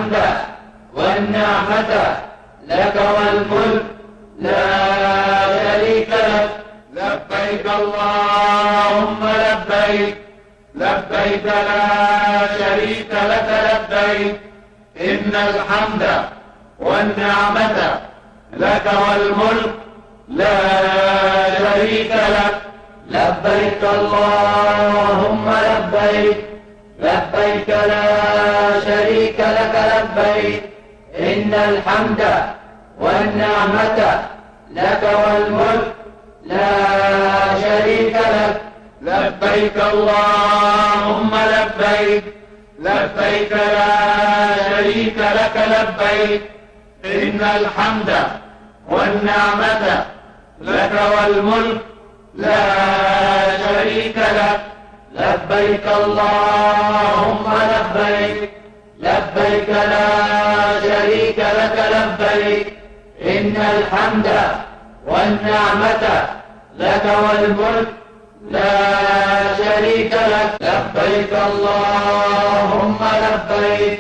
الحمد والنعمة لك والملك لا شريك لك. لبيك اللهم لبيك، لبيك لا شريك لك لبيك، إن الحمد والنعمة لك والملك لا شريك لك. لبيك اللهم لبيك، لبيك لا شريك لك لبيك، إن الحمد والنعمة لك والملك لا شريك لك. لبيك اللهم لبيك، لبيك لا شريك لك لبيك، إن الحمد والنعمة لك والملك لا شريك لك. لبيك اللهم لبيك، لبيك لا شريك لك لبيك، إن الحمد والنعمة لك والملك لا شريك لك. لبيك اللهم لبيك،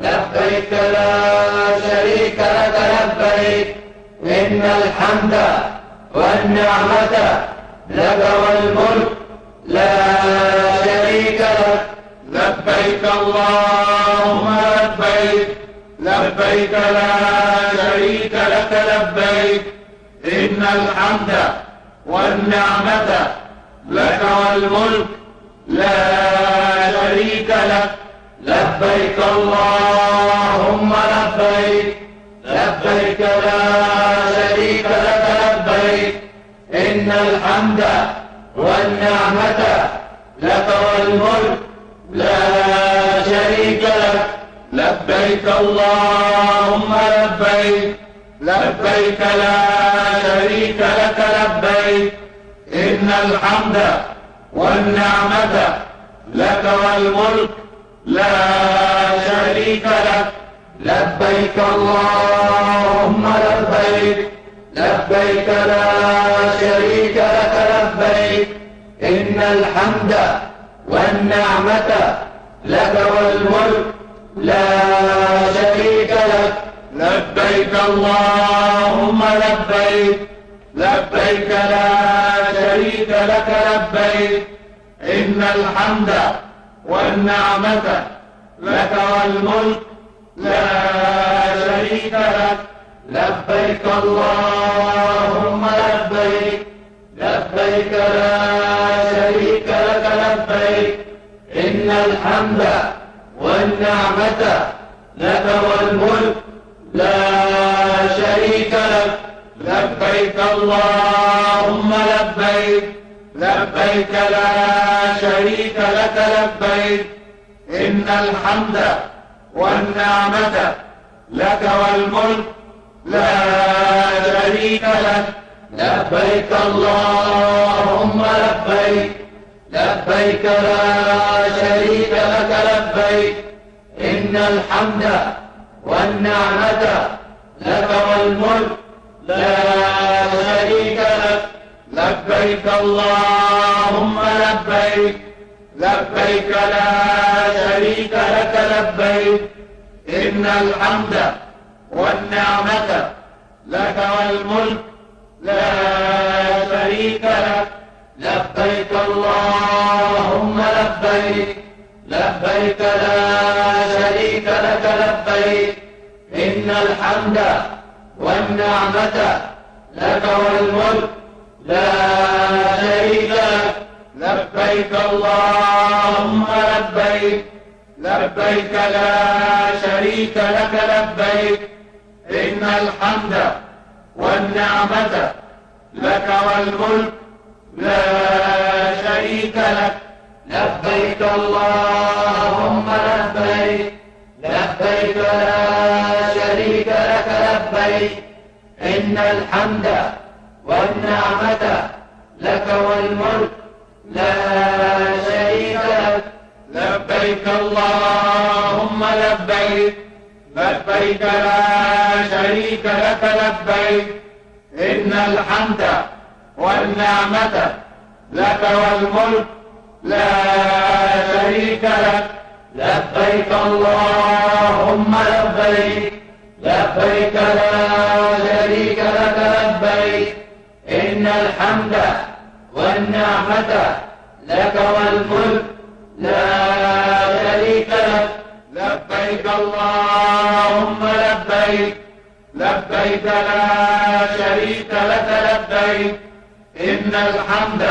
لبيك لا شريك لك لبيك، إن الحمد والنعمة لك والملك لا شريك لك. لبيك اللهم لبيك، لبيك لا شريك لك لبيك، إن الحمد والنعمة لك والملك لا شريك لك. لبيك اللهم لبيك، لبيك لا شريك لك لبيك، إن الحمد والنعمة لك والملك لا شريك لك. لبيك اللهم لبيك، لبيك لا شريك لك لبيك، إن الحمد والنعمة لك والملك لا شريك لك. لبيك اللهم لبيك، لبيك لا شريك لك لبيك، إن الحمد والنعمة لك والملك لا شريك لك. لبيك اللهم لبيك، لبيك لا شريك لك لبيك، إن الحمد والنعمة لك والملك لا شريك لك. لبيك اللهم لبيك، لبيك لا شريك لك لبيك، إن الحمد والنعمة لك والملك لا شريك لك. لبيك اللهم لبيك، لبيك لا شريك لك لبيك، إن الحمد والنعمة لك والملك لا شريك لك. لبيك اللهم لبيك، لبيك لا شريك لك لبيك، إن الحمد والنعمة لك والملك لا شريك لك. لبيك اللهم لبيك، لبيك لا شريك لك لبيك، إن الحمد والنعمة لك والملك لا شريك لك. لبيك اللهم لبيك، لبيك لا شريك لك لبيك، إن الحمد والنعمة لك والملك لا شريك لك. لبيك اللهم لبيك، لبيك لا شريك لك لبيك، إن الحمد والنعمة لك والملك لا شريك لك. لبيك اللهم لبيك، لبيك لا شريك لك لبيك، إن الحمد والنعمة لك والملك لا شريك لك. لبيك اللهم لبيك، لبيك لا شريك لك لبيك، إن الحمد والنعمة لك والملك لا شريك لك. لبيك اللهم لبيك، لبيك لبيك لا شريك لك لبيك إن الحمد والنعمة لك والملك لا شريك لك. لبيك اللهم لبيك لبيك لا شريك لك لبيك إن الحمد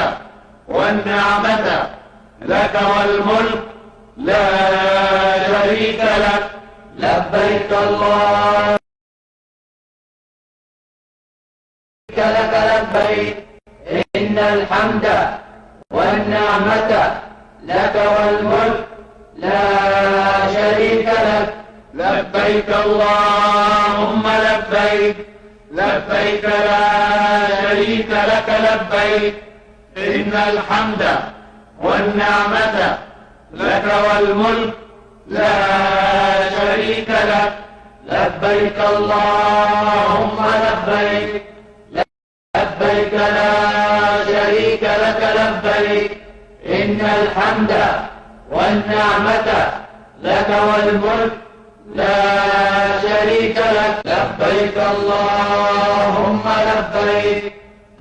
والنعمة لك والملك لا شريك لك. لبيك اللهم لك لبيك إن الحمد والنعمة لك والملك لا شريك لك. لبيك اللهم لبيك لبيك لا شريك لك لبيك إن الحمد والنعمة لك والملك لا شريك لك. لبيك اللهم لبيك لبيك لا شريك لك لبيك إن الحمد والنعمة لك والملك لا شريك لك. لبيك اللهم لبيك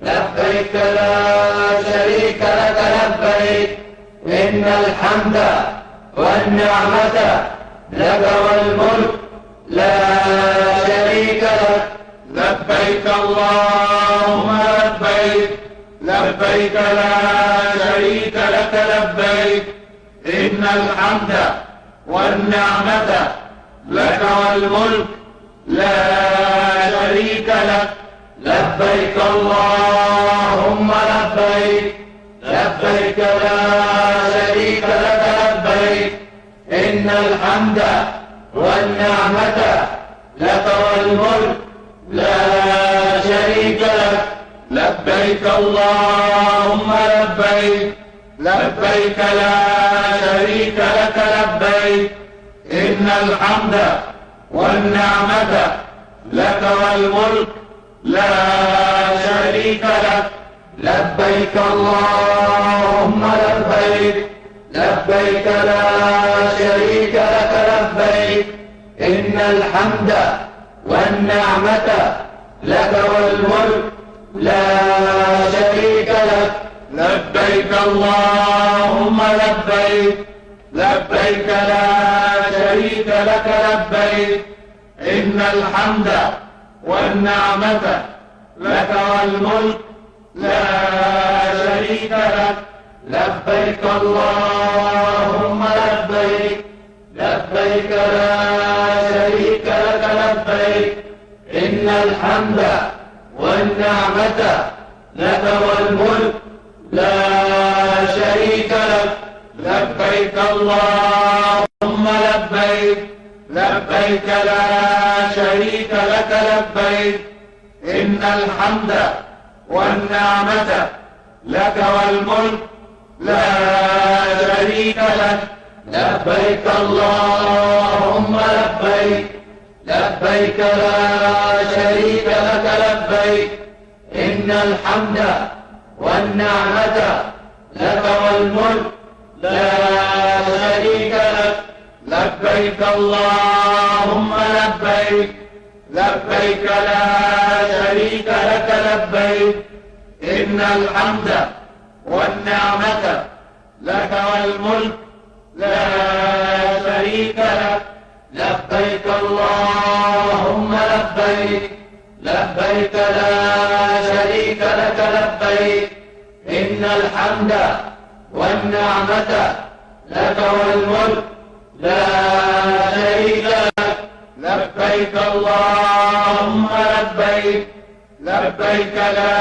لبيك لا شريك لك لبيك إن الحمد والنعمة لك والملك لا شريك لك. لبيك اللهم لبيك لبيك لا شريك لك لبيك إن الحمد والنعمة لك والملك لا شريك لك. لبيك اللهم لبيك لبيك لا شريك لك لبيك إن الحمد والنعمة لك والملك لا شريك لك. لبيك اللهم لبيك لبيك لا شريك لك لبيك إن الحمد والنعمة لك والملك لا شريك لك. لبيك اللهم لبيك لبيك لا شريك لك لبيك إن الحمد والنعمة لك والملك لا شريك لك. لبيك اللهم لبيك لبيك لا شريك لك لبيك إن الحمد والنعمة لك والملك لا شريك لك. لبيك اللهم لبيك لبيك لا شريك لك لبيك إن الحمد والنعمة لك والملك لا شريك لك. لبيك اللهم لبيك لبيك لا شريك لك لبيك إن الحمد والنعمة لك والملك لا شريك لك. لبيك اللهم لبيك لبيك لا شريك لك لبيك إن الحمد والنعمة لك والملك لا شريك لك. لبيك اللهم لبيك لبيك لا شريك لك لبيك إن الحمد والنعمة لك والملك لا شريك لك. لبيك اللهم لبيك لبيك لا شريك لك لبيك إن الحمد والنعمة لك والملك لا شريك لك. لبيك اللهم لبيك لبيك لا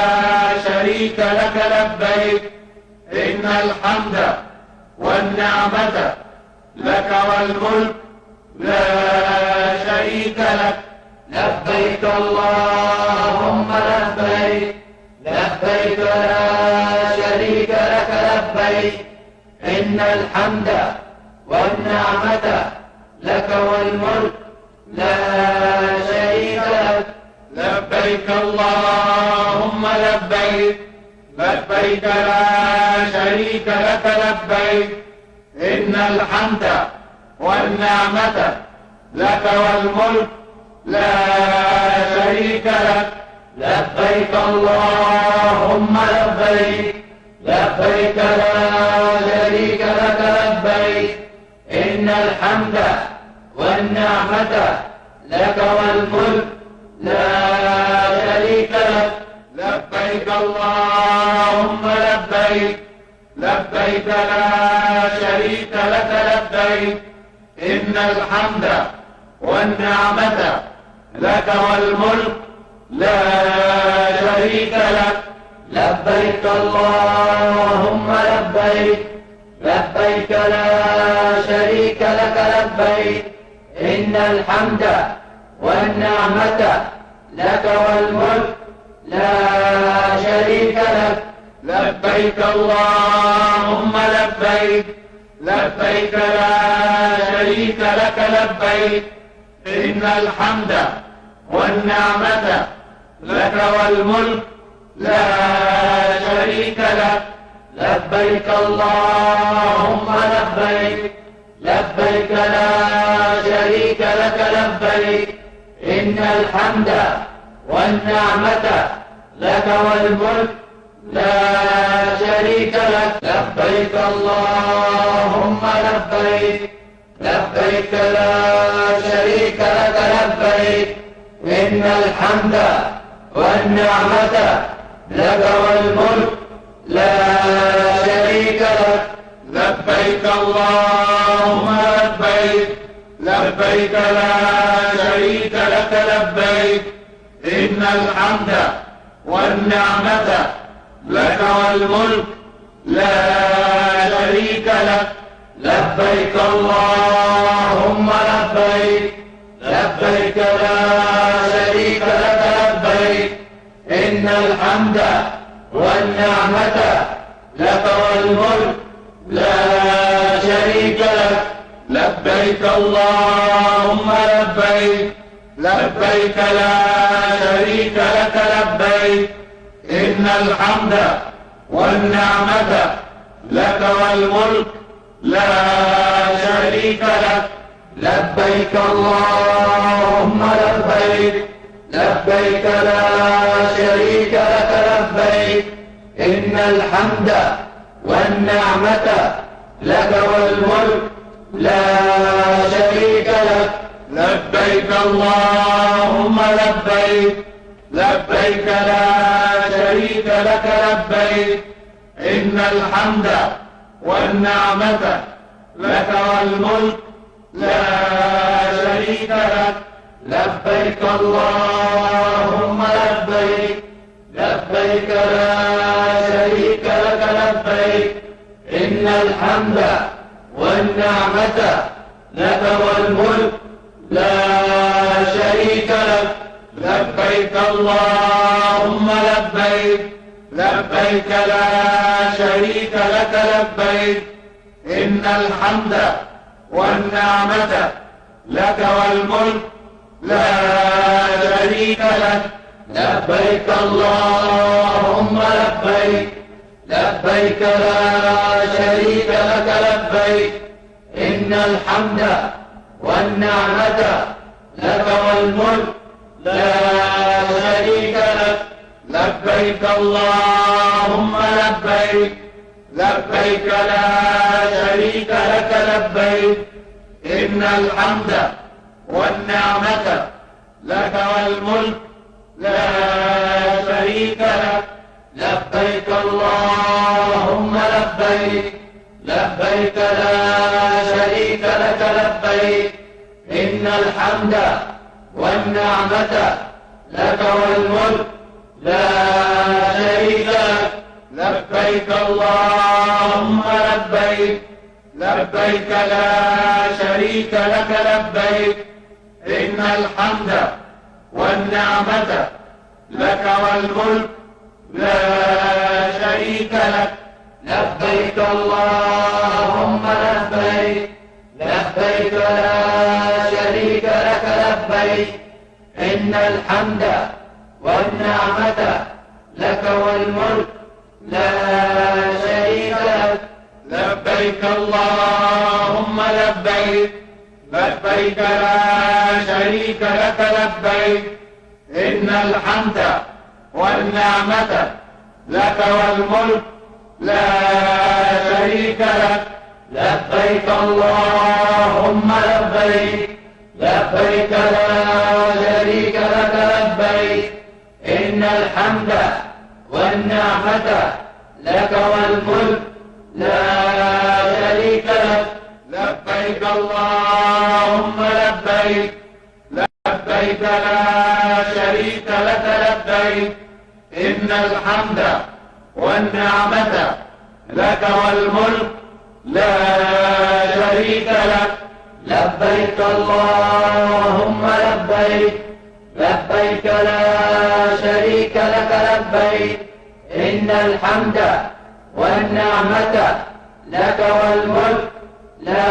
شريك لك لبيك إن الحمد والنعمة لك والملك لا شريك لك. لبيك اللهم لبيك لبيك لا شريك لك لبيك إن الحمد والنعمة لك والملك لا شريك لك. لبيك اللهم لبيك لبيك لا شريك لك لبيك إن الحمد والنعمة لك والملك لا شريك لك. لبيك اللهم لبيك، لبيك لا شريك لك لبيك، إن الحمد والنعمة لك والملك لا شريك لك. لبيك اللهم لبيك، لبيك لا شريك لك لبيك، إن الحمد والنعمة لك والملك لا شريك لك. لبيك اللهم لبيك، لبيك لا شريك لك لبيك، إن الحمد والنعمة لك والملك لا شريك لك. لبيك اللهم لبيك، لبيك لا شريك لك لبيك، إن الحمد والنعمة لك والملك لا شريك لك. لبيك اللهم لبيك، لبيك لا شريك لك لبيك، إن الحمد والنعمة لك والملك لا شريك لك. لبيك اللهم لبيك، لبيك لا شريك لك لبيك، إن الحمد والنعمة لك والملك لا شريك لك. لبيك اللهم لبيك، لبيك لا شريك لك لبيك، إن الحمد والنعمة لك والملك لا شريك لك. لبيك اللهم لبيك، لبيك لا شريك لك لبيك، إن الحمد والنعمة لك والملك لا شريك لك. لبيك اللهم لبيك، لبيك لا شريك لك لبيك، إن الحمد والنعمة لك والملك لا شريك لك. لبيك اللهم لبيك، لبيك لا شريك لك لبيك، إن الحمد والنعمة لك والملك لا شريك لك. لبيك اللهم لبيك، لبيك لا شريك لك لبيك، إن الحمد والنعمة لك والملك لا شريك لك. لبيك اللهم لبيك، لبيك لا شريك لك لبيك، إن الحمد والنعمة لك والملك لا شريك لك. لبيك اللهم لبيك، لبيك لا شريك لك لبيك، إن الحمد والنعمة لك والملك لا شريك لك. لبيك اللهم لبيك، لبيك لا شريك لك لبيك، إن الحمد والنعمة لك والملك لا شريك لك. لبيك اللهم لبيك، لبيك لا شريك لك لبيك، إن الحمد والنعمة لك والملك لا شريك لك. لبيك اللهم لبيك، لبيك لا شريك لك لبيك، إن الحمد والنعمة لك والملك لا شريك لك. لبيك اللهم لبيك، لبيك لا شريك لك لبيك، إن الحمد والنعمة لك والملك لا شريك لك. لبيك اللهم لبيك، لبيك لا شريك لك لبيك، إن الحمد والنعمة لك والملك لا شريك لك. لبيك اللهم لبيك، لبيك لا شريك لك لبيك إن الحمد والنعمة لك والملك لا شريك لك. لبيك اللهم لبيك لبيك لا شريك لك لبيك إن الحمد والنعمة لك والملك لا شريك لك. لبيك اللهم لبيك لبيك لا شريك لك لبيك إن الحمد والنعمة لك والملك لا شريك لك. لبيك اللهم لبيك لبيك لا شريك لك لبيك إن الحمد والنعمة لك والملك لا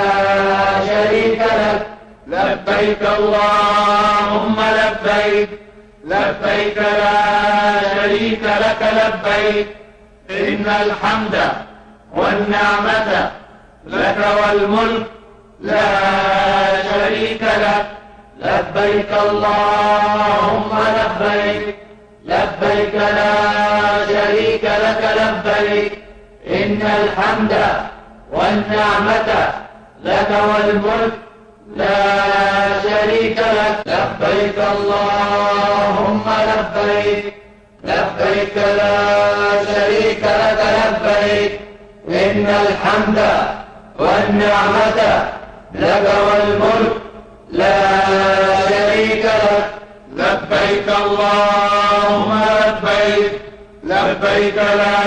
شريك لك. لبيك اللهم لبيك لبيك لا شريك لك لبيك إن الحمد والنعمة لك والملك لا شريك لك. لبيك اللهم لبيك لبيك لا شريك لك لبيك إن الحمد والنعمة لك والملك لا شريك لك. لبيك اللهم لبيك لبيك لا شريك لك لبيك إن الحمد والنعمة لك والملك لا شريك لك. لبيك اللهم لبيك لبيك لا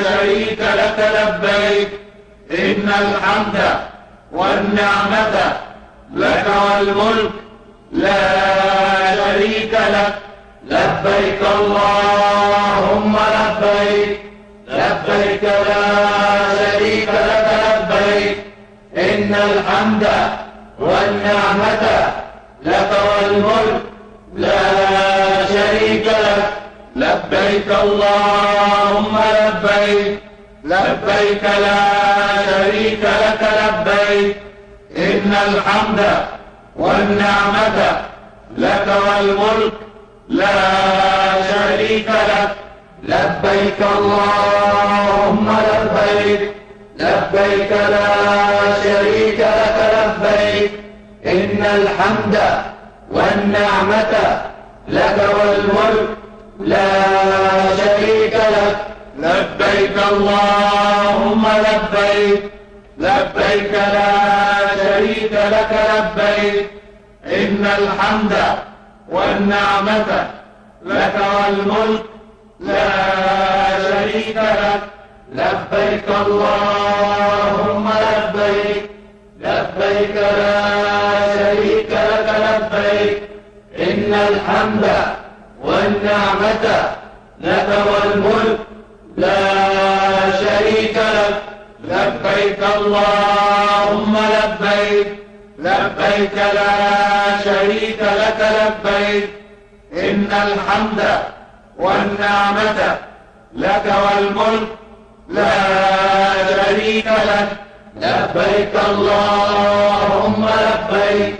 شريك لك لبيك إن الحمد والنعمة لك والملك لا شريك لك. لبيك اللهم لبيك لبيك لا شريك لك لبيك إن الحمد والنعمة لك والملك لا شريك لك. لبيك اللهم لبيك لبيك لا شريك لك لبيك إن الحمد والنعمة لك والملك لا شريك لك. لبيك اللهم لبيك لبيك لا شريك لك لبيك إن الحمد والنعمة لك والملك لا شريك لك. لبيك اللهم لبيك لبيك لا شريك لك لبيك إن الحمد والنعمة لك والملك لا شريك لك. لبيك اللهم لبيك لبيك لا شريك لك لبيك إن الحمد والنعمة لك والملك لا شريك لك. لبيك اللهم لبيك لبيك لا شريك لك لبيك إن الحمد والنعمة لك والملك لا شريك لك. لبيك اللهم لبيك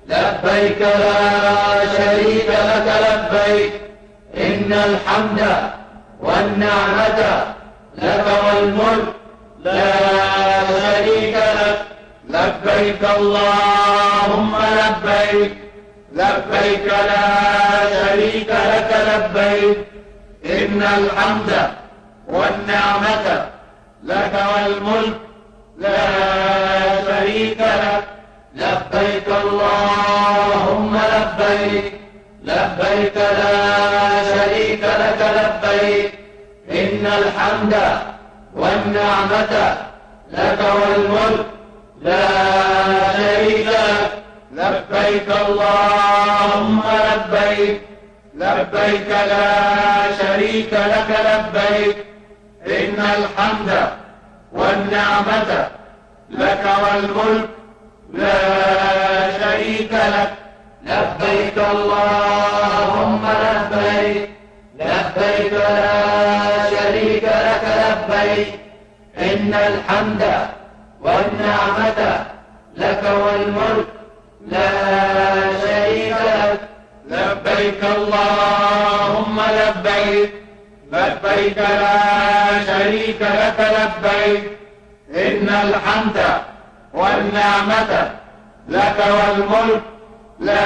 لبيك لا شريك لك لبيك إن الحمد والنعمة لك والملك لا شريك لك. لبيك اللهم لبيك لبيك لا شريك لك لبيك إن الحمد والنعمة لك والملك لا شريك لك. لبيك اللهم لبيك لبيك لا شريك لك لبيك إن الحمد والنعمة لك والملك لا شريك لك. لبيك اللهم لبيك لبيك لا شريك لك لبيك إن الحمد والنعمة لك والملك لا شريك لك. لبيك اللهم لبيك لبيك لا شريك لك لبيك إن الحمد والنعمة لك والملك لا شريك لك. لبيك اللهم لبيك، لبيك لا شريك لك لبيك، إن الحمد والنعمة لك والملك لا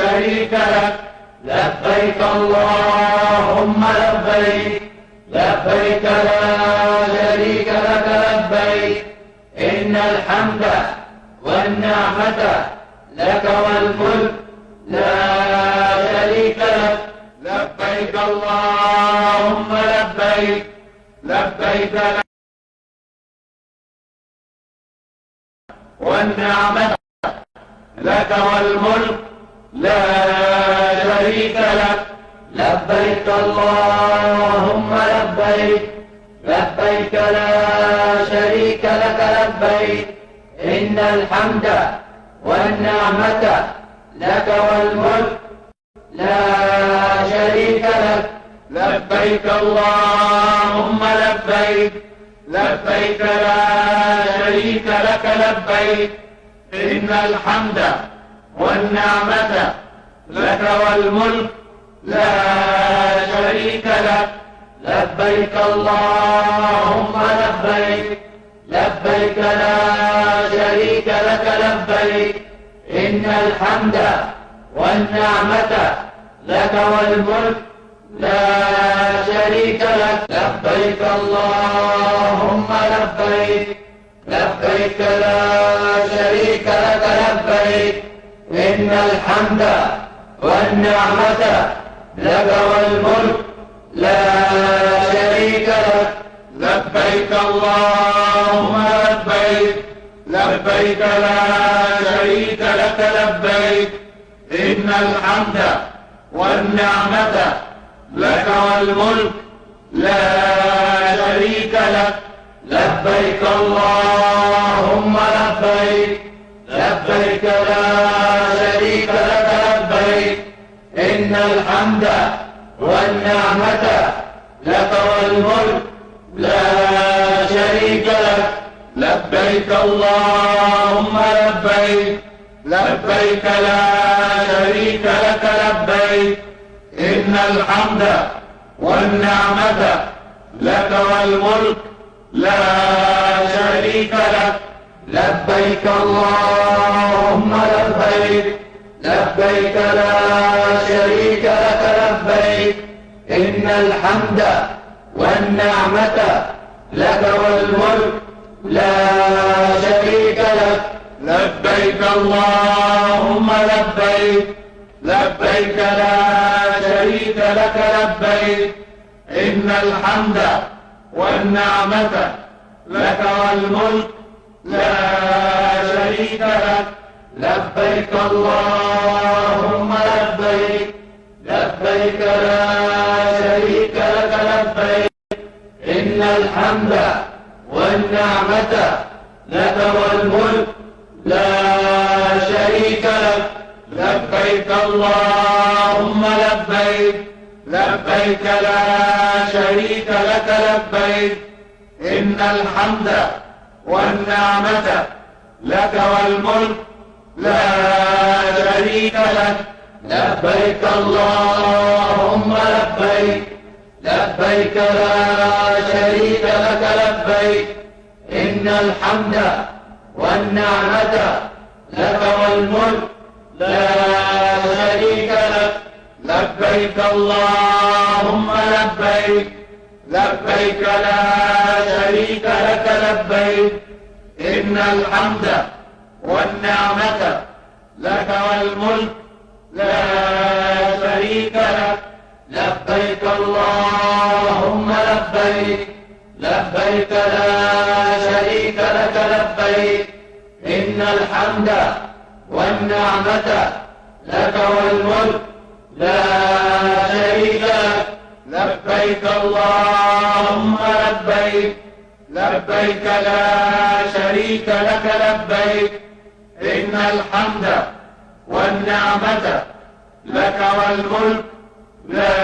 شريك لك. لبيك اللهم لبيك، لبيك لا شريك لك لبيك، إن الحمد والنعمة لك والملك لا شريك لك. لبيك اللهم لبيك، لبيك لا والنعمة لك والملك لا شريك لك. لبيك اللهم لبيك، لبيك لا شريك لك لبيك، إن الحمد والنعمة لك والملك لا شريك لك. لبيك اللهم لبيك، لبيك لا شريك لك لبيك، إن الحمد والنعمة لك والملك لا شريك لك. لبيك اللهم لبيك، لبيك لا شريك لك لبيك، إن الحمد والنعمة لك والملك لا شريك لك. لبيك اللهم لبيك، لبيك لا شريك لك لبيك، إن الحمد والنعمة لك والملك لا شريك لك. لبيك اللهم لبيك، لبيك لا شريك لك لبيك، إن الحمد والنعمة لك والملك لا شريك لك. لبيك اللهم لبيك، لبيك لا شريك لك لبيك، إن الحمد والنعمة لك والملك لا شريك لك. لبيك اللهم لبيك، لبيك لا شريك لك لبيك، إن الحمد والنعمة لك والملك لا شريك لك. لبيك اللهم لبيك، لبيك لا شريك لك لبيك، إن الحمد والنعمة لك والملك لا شريك لك. لبيك اللهم لبيك، لبيك لا شريك لك لبيك، إن الحمد والنعمة لك والملك لا شريك لك. لبيك اللهم لبيك، لبيك لا شريك لك لبيك، إن الحمد والنعمة لك والملك لا شريك لك. لبيك اللهم لبيك، لبيك لا شريك لك لبيك، إن الحمد والنعمة لك والملك لا شريك لك. لبيك اللهم لبيك، لبيك لا شريك لك لبيك، إن الحمد والنعمة لك والملك لا شريك لك. لبيك اللهم لبيك، لبيك لا شريك لك لبيك، إن الحمد والنعمة لك والملك لا شريك لك. لبيك اللهم لبيك، لبيك لا شريك لك لبيك، إن الحمد والنعمة لك والملك لا شريك لك. لبيك اللهم لبيك، لبيك لا شريك لك لبيك، إن الحمد والنعمة لك والملك لا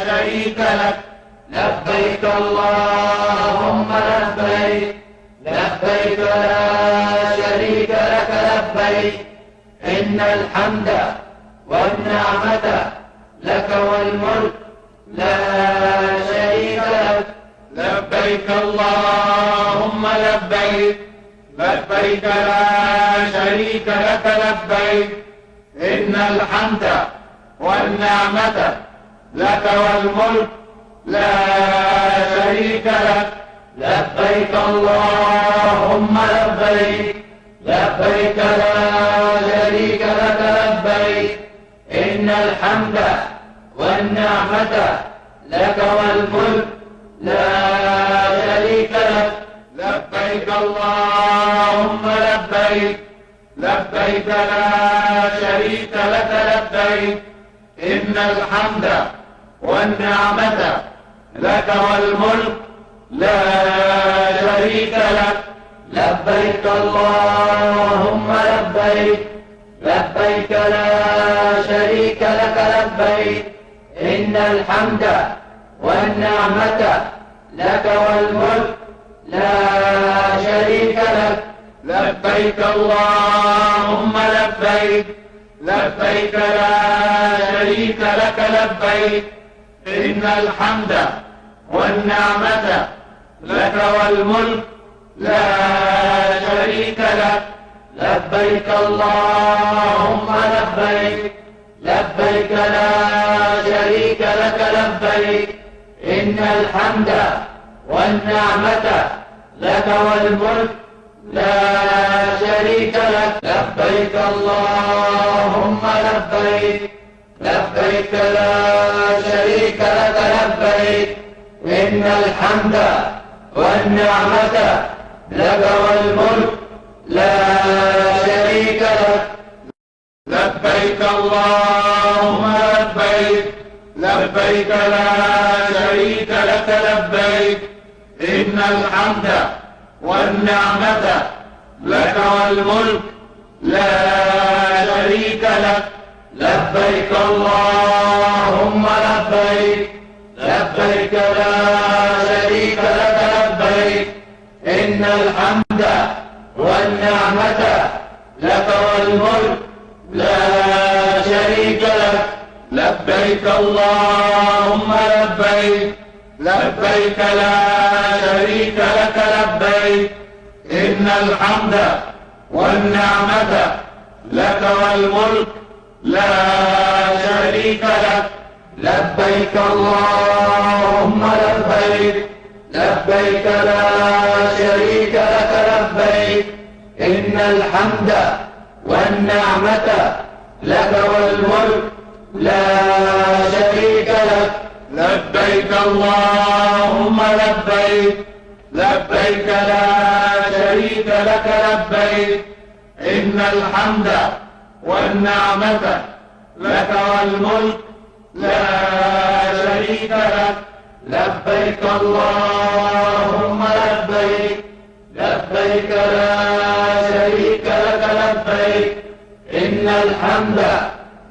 شريك لك. لبيك اللهم لبيك، لبيك لا شريك لك لبيك، إن الحمد والنعمة لك والملك لا شريك لك. لبيك اللهم لبيك، لبيك لا شريك لك لبيك، إن الحمد والنعمة لك والملك لا شريك لك. لبيك اللهم لبيك، لبيك لا شريك لك لبيك، إن الحمد والنعمة لك والملك لا شريك لك. لبيك اللهم لبيك، لبيك لا شريك لك لبيك، إن الحمد والنعمة لك والملك لا شريك لك. لبيك اللهم لبيك، لبيك لا شريك لك لبيك، إن الحمد والنعمة لك والملك لا شريك لك. لبيك اللهم لبيك، لبيك لا شريك لك لبيك، إن الحمد والنعمة لك والملك لا شريك لك. لبيك اللهم لبيك، لبيك لا شريك لك لبيك، إن الحمد والنعمة لك والملك لا شريك لك. لبيك اللهم لبيك، لبيك لا شريك لك لبيك، إن الحمد والنعمة لك والملك لا شريك لك. لبيك اللهم لبيك، لبيك لا شريك لك لبيك، إن الحمد والنعمة لك والملك لا شريك لك. لبيك اللهم لبيك، لبيك لا شريك لك لبيك، إن الحمد والنعمة لك والملك لا شريك لك. لبيك اللهم لبيك، لبيك لا شريك لك لبيك، إن الحمد والنعمة لك والملك لا شريك لك. لبيك اللهم لبيك، لبيك لا شريك لك لبيك، إن الحمد والنعمة لك والملك لا شريك لك. لبيك اللهم لبيك، لبيك لا شريك لك لبيك، إن الحمد والنعمة لك والملك لا شريك لك. لبيك اللهم لبيك، لبيك لا شريك لك لبيك، إن الحمد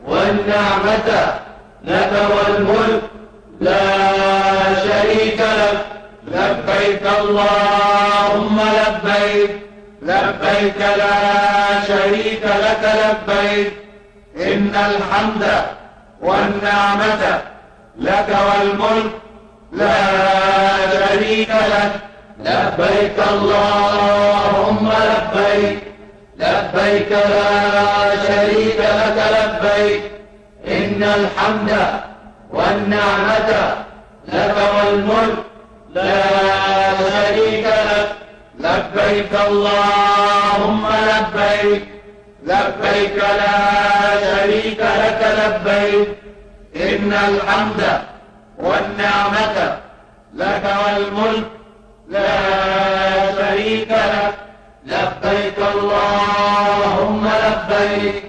والنعمة لك والملك لا شريك لك. لبيك اللهم لبيك، لبيك لا شريك لك لبيك، إن الحمد والنعمة لك والملك لا شريك لك. لبيك اللهم لبيك، لبيك لا شريك لك لبيك، إن الحمد والنعمة لك والملك لا شريك لك. لبيك اللهم لبيك، لبيك لا شريك لك لبيك، إن الحمد والنعمة لك والملك لا شريك لك. لبيك اللهم لبيك،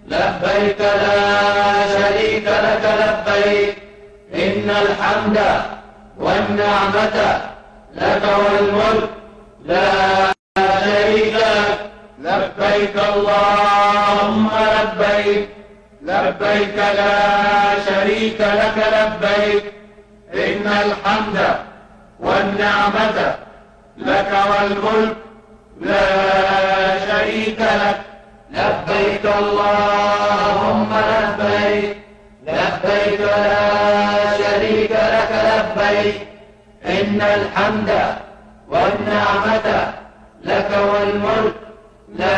لبيك لا شريك لك لبيك، إن الحمد والنعمة لك والملك لا شريك لك. لبيك اللهم لبيك، لبيك لا شريك لك لبيك، إن الحمد والنعمة لك والملك لا شريك لك. لبيك اللهم لبيك لبيك لا شريك لك لبيك إن الحمد والنعمة لك والملك لا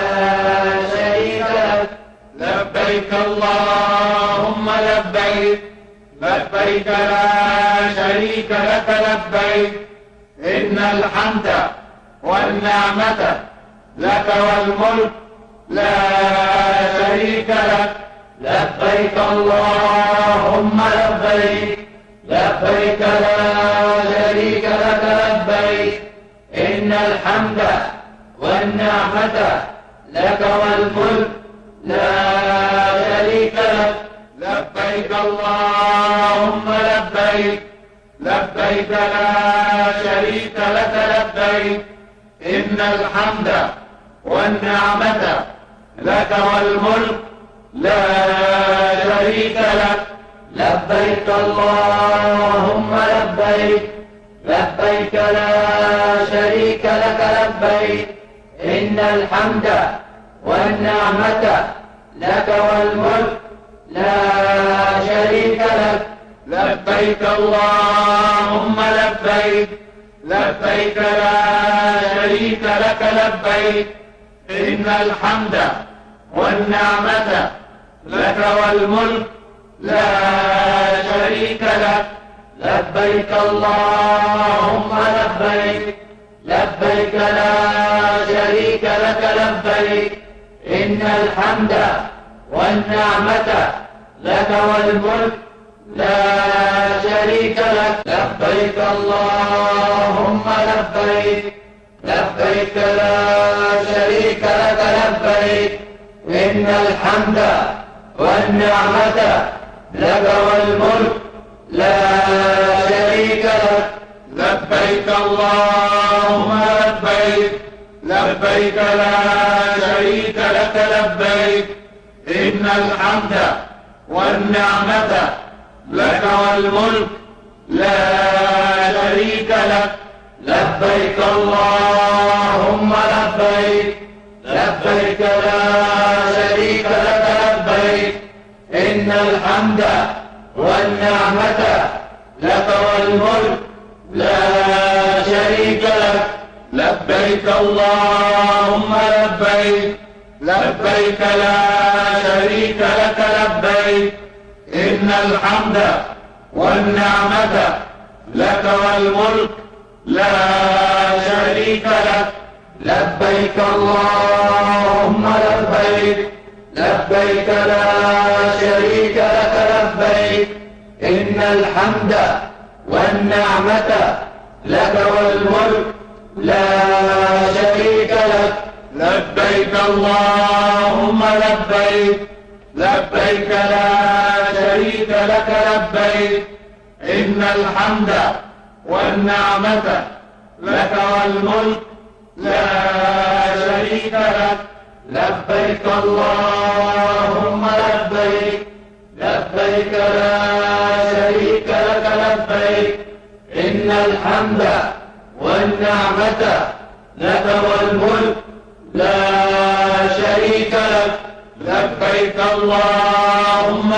شريك لك. لبيك اللهم لبيك لبيك لا شريك لك لبيك إن الحمد والنعمة لك والملك لا شريك لك. لبيك اللهم لبيك لبيك لا شريك لك لبيك إن الحمد والنعمة لك والملك لا شريك لك. لبيك اللهم لبيك لبيك لا شريك لك لبيك إن الحمد والنعمة لك والملك لا شريك لك. لبيك اللهم لبيك لبيك لا شريك لك لبيك إن الحمد والنعمة لك والملك لا شريك لك. لبيك اللهم لبيك لبيك لا شريك لك لبيك إن الحمد والنعمة لك والملك لا شريك لك. لبيك اللهم لبيك لبيك لا شريك لك لبيك إن الحمد والنعمة لك والملك لا شريك لك. لبيك اللهم لبيك لبيك لا شريك لك لبيك إن الحمد والنعمة لك والملك لا شريك لك. لبيك اللهم لبيك لبيك لا شريك لك لبيك إن الحمد والنعمة لك والملك لا شريك لك. لبيك اللهم لبيك لبيك لا شريك لك لبيك إن الحمد والنعمة لك والملك لا شريك لك. لبيك اللهم لبيك لبيك لا شريك لك لبيك إن الحمد والنعمة لك والملك لا شريك لك. لبيك اللهم لبيك لبيك لا شريك لك لبيك إن الحمد والنعمة لك والملك لا شريك لك. لبيك اللهم لبيك لبيك لا شريك لك لبيك إن الحمد والنعمة لك والملك لا شريك لك. لبيك اللهم لبيك لبيك لا شريك لك لبيك إن الحمد والنعمة لك والملك لا شريك لك. لبيك اللهم